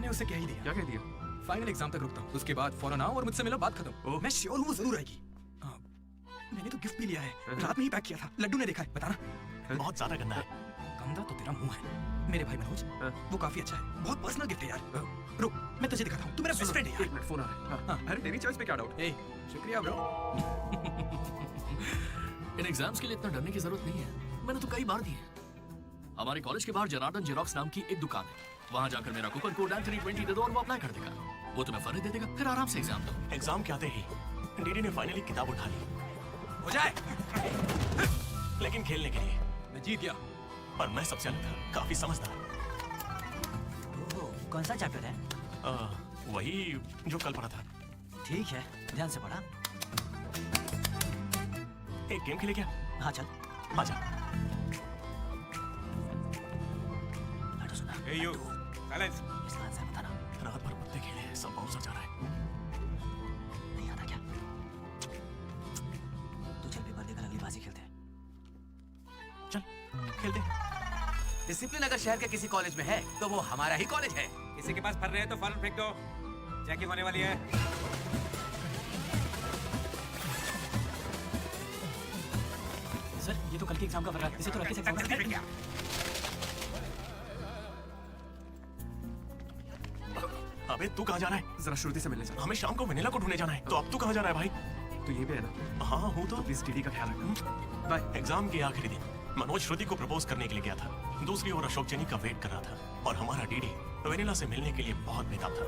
मैंने उसे कह ही दिया। क्या कह दिया? फाइनल एग्जाम तक रुकता हूँ, उसके बाद फौरन आओ और मुझसे मिलो, बात खत्म। मैं श्योर हूँ वो जरूर आएगी। मैंने तो गिफ्ट भी लिया है, रात में ही पैक किया था। लड्डू ने देखा है, बताना। बहुत ज्यादा गंदा है। गंदा तो तेरा मुंह है मेरे भाई मनोज, वो काफी अच्छा है, बहुत पर्सनल गिफ्ट है यार। रुक मैं तुझे दिखाता हूँ, तू मेरा बेस्ट फ्रेंड है यार। एक मिनट, फोन आ रहा है। अरे तेरी चॉइस पे क्या डाउट? शुक्रिया ब्रो। इन एग्जाम्स के लिए इतना डरने की जरूरत नहीं है, मैंने तो कई बार दी है। हमारे कॉलेज के बाहर जनार्दन जेरोक्स नाम की एक दुकान है, वहां जाकर मेरा कूपन कोड एंथनी 20 दे दो और वो अप्लाई कर देगा। वो तुम्हें फर्री दे देगा, फिर आराम से एग्जाम दो। एग्जाम के आते ही डीडी ने फाइनली किताब उठा ली। हो जाए। लेकिन खेलने के लिए मैं जीत गया। पर मैं सबसे अलग था, काफी समझदार। कौन सा चैप्टर है? वही जो कल पढ़ा था। ठीक है, ध्यान से पढ़ा। एक गेम खेले क्या? हाँ चल। आजा। Hey you, silence. इसका आंसर बताना। रात भर मुद्दे खेले, सब बहुत सा जा रहा है। नहीं आता क्या? तू चल पेपर देकर अगली बाजी खेलते हैं। चल खेलते हैं। डिसिप्लिन अगर शहर के किसी कॉलेज में है तो वो हमारा ही कॉलेज है। किसी के पास फल रहे हैं तो फल फेंक दो, चेकिंग होने वाली है। सर ये तो कल के एग्जाम का फर्क है, इसे तो रख के सकते हैं। अबे तू कहाँ जा रहा है? जरा श्रुति से मिलने जा। हमें शाम को वेनिला को ढूंढने जाना है। तो अब तू कहाँ जा रहा है भाई? तो ये भी है ना? हाँ हूँ तो। प्लीज डीडी का ख्याल रखना। बाय। एग्जाम के आखिरी दिन मनोज श्रुति को प्रपोज करने के लिए गया था। दूसरी ओर अशोक जनी का वेट कर रहा था और हमारा डीडी वेनिला से मिलने के लिए बहुत बेताब था।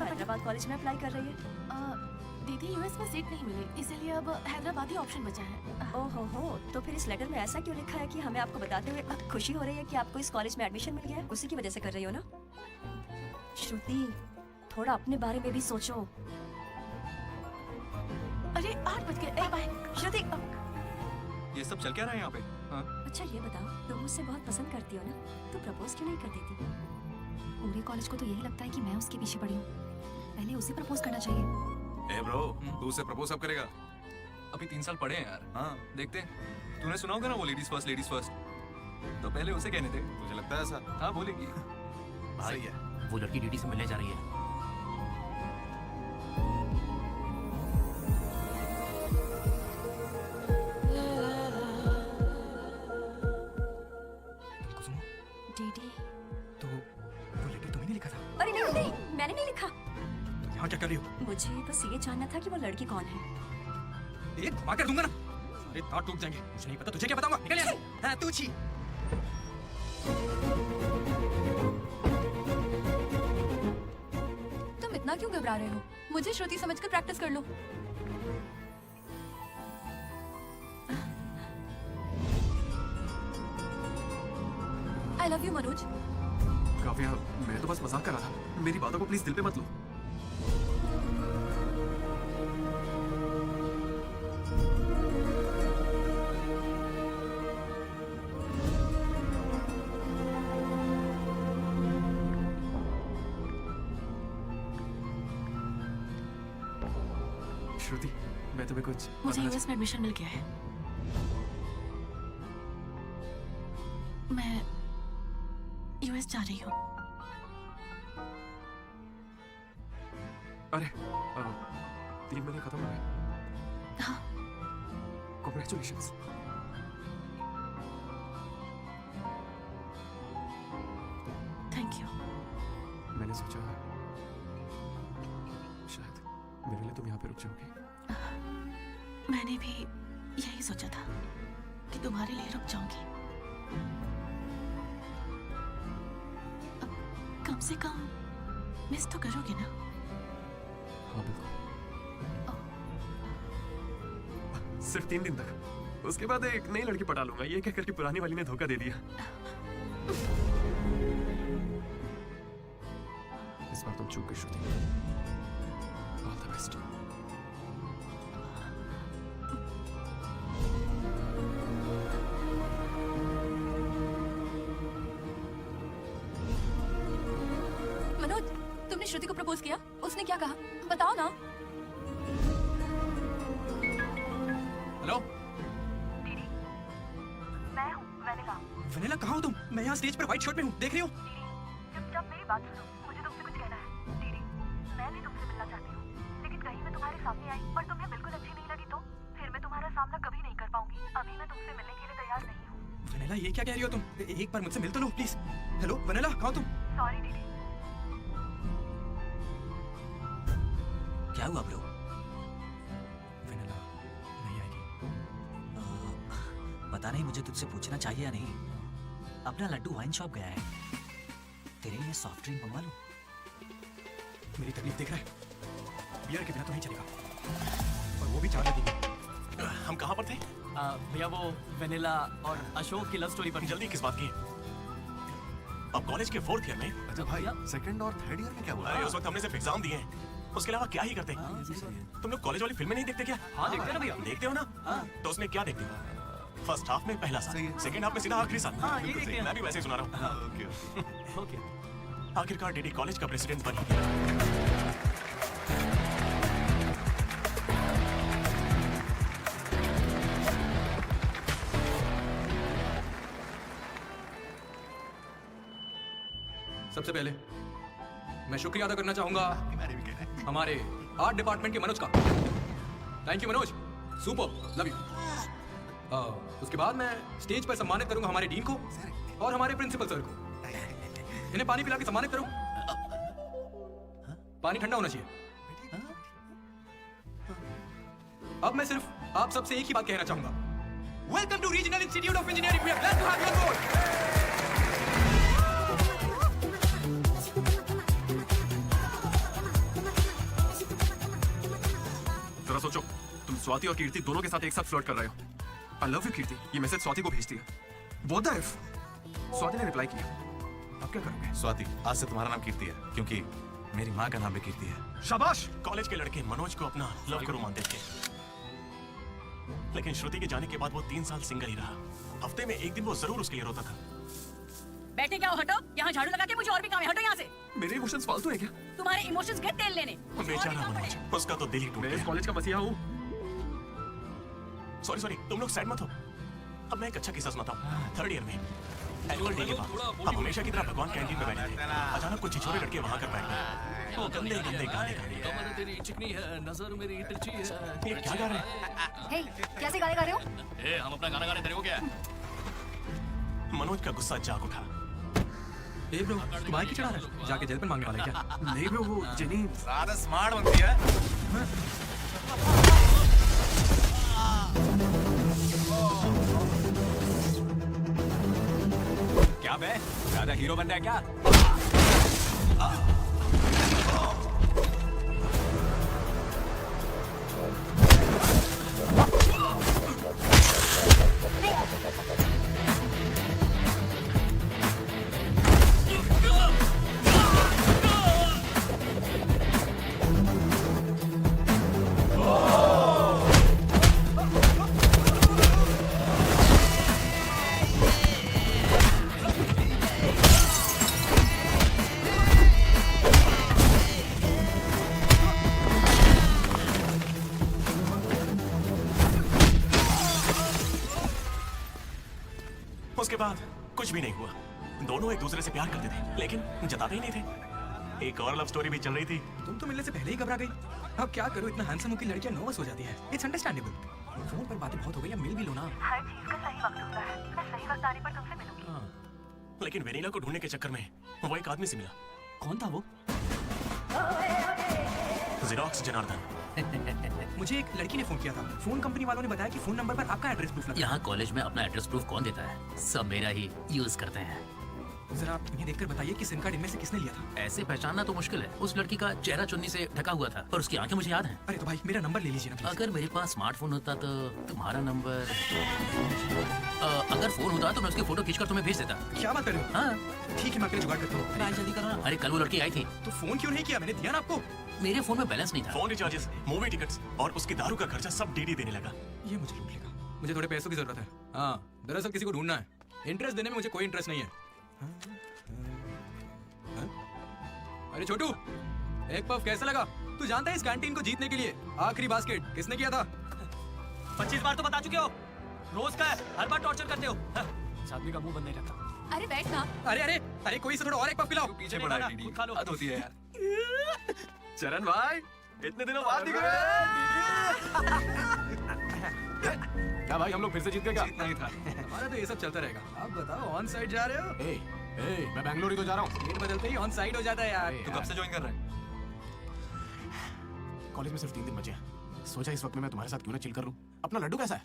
हैदराबाद कॉलेज में अप्लाई कर रही है। दीदी यूएस में सीट नहीं मिली, इसीलिए अब हैदराबाद ही ऑप्शन बचा है। ओहो, तो फिर इस लेटर में ऐसा क्यों लिखा है कि हमें आपको बताते हुए खुशी हो रही है कि आपको इस कॉलेज में एडमिशन मिल गया है? उसी की वजह से कर रही हो ना? श्रुति, थोड़ा अपने बारे में भी सोचो। अरे 8 बज गए। बाय श्रुति। ये सब चल क्या रहा है यहाँ पे? अच्छा ये बताओ, तुम मुझसे बहुत पसंद करती हो ना, तो प्रपोज क्यों नहीं कर देती? पूरे कॉलेज को तो यही लगता है कि मैं उसके पीछे पड़ी हूँ, पहले उसे प्रपोज करना चाहिए। ए ब्रो, तू उसे प्रपोज कब करेगा? अभी 3 साल पढ़े हैं यार। हाँ देखते हैं। तूने सुना होगा ना वो लेडीज फर्स्ट, तो पहले उसे कहने थे। तुझे लगता है ऐसा? हाँ बोलेगी। सही है। वो लड़की डीडी से मिलने जा रही है। डीडी, तो वो लेटर तुम्ही ने लिखा था? अरे नहीं, मैंने नहीं लिखा। तो यहाँ क्या कर रही हो? मुझे बस ये जानना था कि वो लड़की कौन है। एक धमाका कर दूंगा ना, सारे तार टूट जाएंगे। मुझे नहीं पता, तुझे क्या बताऊंगा? निकल यहाँ से। हाँ तू छी। तुम इतना क्यों घबरा रहे हो? मुझे श्रुति समझकर प्रैक्टिस कर लो। I love you Manoj. Kavya, मैं तो बस मजाक कर रहा था। मेरी बातों को प्लीज दिल पे मत लो। श्रुति, मैं तुम्हें कुछ मुझे यूएस में एडमिशन मिल गया है। मैं यूएस जा रही हूँ। अरे 3 महीने खत्म हो गए। हाँ। Congratulations। Thank you. मैंने सोचा शायद मेरे लिए तुम यहाँ पे रुक जाओगी। मैंने भी यही सोचा था कि तुम्हारे लिए रुक जाऊंगी। कम से कम मिस तो करोगे ना? हाँ बिल्कुल। सिर्फ 3 दिन तक, उसके बाद एक नई लड़की पटा लूंगा। ये कहकर कि पुरानी वाली ने धोखा दे दिया। इस बार तुम चूक गई Shruti. All the best. Manoj, तुमने श्रुति को प्रपोज किया? उसने क्या कहा? बताओ ना। हेलो मैं हूँ वेनिला। वेनिला, कहाँ हो तुम? मैं यहाँ स्टेज पर व्हाइट शर्ट में हूँ, देख रही हो? चुपचाप मेरी बात सुनो, मुझे तुमसे कुछ कहना है। दीदी, मैं भी तुमसे मिलना चाहती हूँ, लेकिन कहीं मैं तुम्हारे सामने आई और तुम्हें बिल्कुल अच्छी नहीं लगी तो फिर मैं तुम्हारा सामना कभी नहीं कर पाऊंगी। अभी मैं तुमसे मिलने के लिए तैयार नहीं हूँ। वेनिला, ये क्या कह रही हो तुम? एक बार मुझसे मिल तो लो प्लीज। हेलो वेनिला, कहाँ हो तुम? सॉरी दीदी। क्या हुआ ब्रो? वेनिला नहीं आएगी। पता नहीं, मुझे तुझसे पूछना चाहिए या नहीं। अपना लड्डू वाइन शॉप गया है, तेरे लिए सॉफ्ट ड्रिंक मंगवा लूं? मेरी तकलीफ देख रहा है, बियर के बिना तो नहीं चलेगा, और वो भी 4 लगी। हम कहाँ पर थे? भैया वो वेनिला और अशोक की लव स्टोरी पर। जल्दी किस बात की? अब कॉलेज के 4th ईयर में अच्छा भाई, सेकंड और थर्ड ईयर में क्या हुआ? अरे उस वक्त हमने सिर्फ एग्जाम दिए हैं, उसके अलावा क्या ही करते? तुम लोग कॉलेज वाली फिल्में नहीं देखते क्या? हाँ देखते ना भैया। देखते हो ना? तो उसमें क्या देखते हो? फर्स्ट हाफ में पहला साल, सेकंड हाफ में सीधा आखिरी साल। हाँ, ये देखते हैं। मैं भी वैसे ही सुना रहा हूँ। ओके। आखिरकार डीडी कॉलेज का प्रेसिडेंट बनी। सबसे पहले मैं शुक्रिया अदा करना चाहूंगा हमारे आर्ट डिपार्टमेंट के मनोज का। Thank you Manoj, super, love you. उसके बाद मैं स्टेज पर सम्मानित करूंगा हमारे डीन को और हमारे प्रिंसिपल सर को। इन्हें पानी पिला के सम्मानित करूं। पानी ठंडा होना चाहिए। अब मैं सिर्फ आप सबसे एक ही बात कहना चाहूंगा। Welcome to regional institute of engineering. We are glad to have you on board. जरा सोचो, तुम स्वाति और कीर्ति दोनों के साथ एक साथ फ्लर्ट कर रहे हो। आई लव यू कीर्ति, ये मैसेज स्वाति को भेजती है। What the if? स्वाति ने रिप्लाई किया। अब क्या करोगे? स्वाति, आज से तुम्हारा नाम कीर्ति है, क्योंकि मेरी माँ का नाम भी कीर्ति है। शाबाश। कॉलेज के लड़के मनोज को अपना लव गुरु मानते थे, लेकिन श्रुति के जाने के बाद वो 3 साल सिंगल ही रहा। हफ्ते में एक दिन वो जरूर उसके लिए रोता था। बैठे क्या हो, हटो। यहाँ झाड़ू लगा के मुझे और भी काम है, हटो यहाँ से। मेरे इमोशंस फालतू है क्या? तुम्हारे इमोशंस गए तेल लेने। बेचारा मनोज, उसका तो दिल ही टूट मैं इस गया। कॉलेज का मसीहा हूँ। सॉरी, तुम लोग सैड मत हो। अब मैं एक अच्छा किस्सा सुनाता हूँ। 3rd ईयर में एनुअल डे के बाद हम हमेशा की तरह भगवान कैंटीन में बैठे थे। अचानक कुछ छिछोरे लड़के वहां कर बैठ गए। वो गंदे गंदे गाने गा रहे हैं। कमर तेरी चिकनी है, नजर मेरी तिरछी है। ये क्या गा रहे हैं? हे, कैसे गाने गा रहे हो? ए, हम अपना गाना गाने तेरे को क्या है? मनोज का गुस्सा जाग उठा। ए ब्रो, तू बाइक ही चढ़ा रहा है? जाके जेल पेन मांगने वाला है क्या? नहीं ब्रो, वो जेनी ज्यादा स्मार्ट बनती है। क्या बे, ज्यादा हीरो बन रहा है क्या? उसके बाद कुछ भी नहीं हुआ। दोनों एक दूसरे से प्यार करते थे, लेकिन जताते ही नहीं थे। एक और लव स्टोरी भी चल रही थी। तुम तो मिलने से पहले ही घबरा गई। अब क्या करूं, इतना हैंडसम होकर लड़कियां नर्वस हो जाती है। It's understandable. फोन पर बातें बहुत हो गई, अब मिल भी लो ना। हर चीज का सही वक्त होता है। मैं सही वक्त आने पर तुमसे मिलूंगी। लेकिन वेनिला को ढूंढने के चक्कर में वो एक आदमी से मिला। कौन था वो? जेरोक्स जनार्दन। मुझे एक लड़की ने फोन किया था। फोन कंपनी वालों ने बताया कि फोन नंबर पर आपका एड्रेस प्रूफ लगा। यहाँ कॉलेज में अपना एड्रेस प्रूफ कौन देता है? सब मेरा ही यूज करते हैं। जरा इन्हें देखकर बताइए कि सिम कार्ड इनमें से किसने लिया था। ऐसे पहचानना तो मुश्किल है। उस लड़की का चेहरा चुन्नी से ढका हुआ था और उसकी आंखें मुझे याद हैं। अरे तो भाई मेरा नंबर ले लीजिए ना प्लीज। अगर मेरे पास स्मार्टफोन होता तो तुम्हारा नंबर अगर फोन होता तो मैं उसकी फोटो खींचकर तुम्हें भेज देता। क्या बात कर रहे हो? हाँ ठीक है मैं आपके जुगाड़ करता हूँ। अरे जल्दी करो ना। अरे कल वो लड़की आई थी, तो फोन क्यों नहीं किया? मैंने दिया ना आपको। मेरे फोन में बैलेंस नहीं था। फोन रिचार्जेस, मूवी टिकट्स और उसकी दारू का खर्चा सब डीडी देने लगा। ये मुझे लूट लेगा। मुझे थोड़े पैसों की जरूरत है। हाँ दरअसल किसी को ढूंढना है। इंटरेस्ट देने में मुझे कोई इंटरेस्ट नहीं है। अरे छोटू, एक पफ कैसा लगा? तू जानता है इस कैंटीन को जीतने के लिए आखिरी बास्केट किसने किया था? 25 बार तो बता चुके हो। रोज का है, हर बार टॉर्चर करते हो। इस आदमी का मुंह बंद नहीं रहता। अरे बैठ ना। अरे अरे अरे कोई से थोड़ा और एक पफ पिलाओ। पीछे पड़ा है खुद खा लो। हद होती है यार। चरण भाई इतने दिनों बाद दिख रहे क्या भाई हम लोग फिर से जीत गए क्या? जीतना ही था। हमारा तो ये सब चलता रहेगा। आप बताओ ऑन साइड जा रहे हो? मैं बैंगलोर ही तो जा रहा हूँ। डेट बदलते ही ऑन साइड हो जाता है यार। तू कब से ज्वाइन कर रहा है? कॉलेज में सिर्फ 3 दिन बचे हैं। सोचा इस वक्त में मैं तुम्हारे साथ क्यों ना चिल कर लूं। अपना लड्डू कैसा है?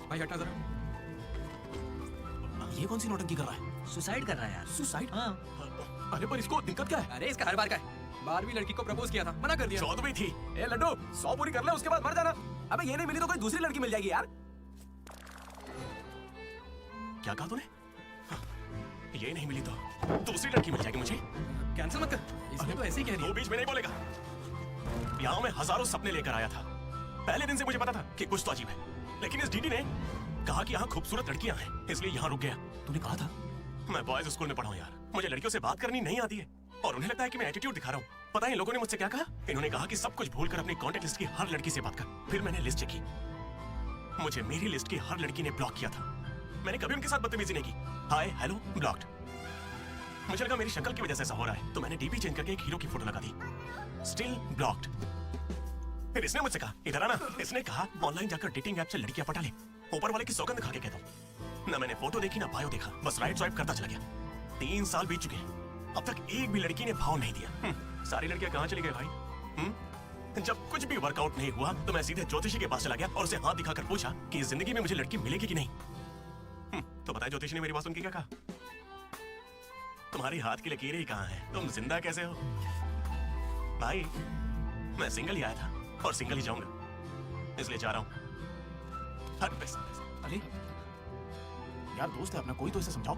भाई हटना जरा। ये कौन सी नौटंकी कर रहा है? सुसाइड कर रहा है यार। सुसाइड? हाँ। अरे पर इसको दिक्कत क्या है? अरे इसका हर बार का है। 12वीं लड़की को प्रपोज किया था, मना कर दिया। 14वीं थी। ए लड्डू 100 पूरी कर ले उसके बाद मर जाना। अबे ये नहीं मिली तो कोई दूसरी लड़की मिल जाएगी यार। क्या कहा तूने? ये नहीं मिली तो दूसरी लड़की मिल जाएगी मुझे। कैंसिल मत कर। इसने तो ऐसे ही कह वो दिया। बीच में नहीं बोलेगा। यहाँ मैं हजारों सपने लेकर आया था। पहले दिन से मुझे पता था कि कुछ तो अजीब है, लेकिन इस डीडी ने कहा कि यहाँ खूबसूरत लड़कियां हैं, इसलिए यहाँ रुक गया। तूने कहा था? मैं बॉयज स्कूल में पढ़ा हूँ यार। मुझे लड़कियों से बात करनी नहीं आती है और उन्हें लगता है कि मैं एटीट्यूड दिखा रहा हूँ। पता है इन लोगों ने मुझसे क्या कहा? इन्होंने कहा कि सब कुछ भूलकर अपनी कॉन्टेक्ट लिस्ट की हर लड़की से बात कर। फिर मैंने लिस्ट चेक की। मुझे मेरी लिस्ट की हर लड़की ने ब्लॉक किया था। मैंने कभी उनके साथ बदतमीजी नहीं की। Hi hello blocked. मुझे लगा मेरी शक्ल की वजह से ऐसा हो रहा है, तो मैंने डीपी चेंज करके एक हीरो की फोटो लगा दी। Still blocked. फिर इसने मुझसे कहा इधर आना। इसने कहा ऑनलाइन जाकर डेटिंग ऐप से लड़कियां पटा ले। ऊपर वाले की सौगंध खा के कहता हूँ। ना मैंने फोटो देखी ना बायो देखा, बस राइट स्वाइप करता चला गया। 3 साल बीत चुके हैं, अब तक एक भी लड़की ने भाव नहीं दिया। सारी लड़कियां कहाँ चली गई भाई? जब कुछ भी वर्कआउट नहीं हुआ तो मैं सीधे ज्योतिषी के पास चला गया और उसे हाथ दिखाकर पूछा कि इस जिंदगी में मुझे लड़की मिलेगी कि नहीं। तो बताया ज्योतिषी ने मेरी बात सुन के क्या कहा? तुम्हारी हाथ की लकीरें ही कहाँ हैं? तुम जिंदा कैसे हो? भाई मैं सिंगल ही आया था और सिंगल ही जाऊंगा, इसलिए जा रहा हूँ। हट पैसे। अरे यार दोस्त है अपना, कोई तो इसे समझाओ।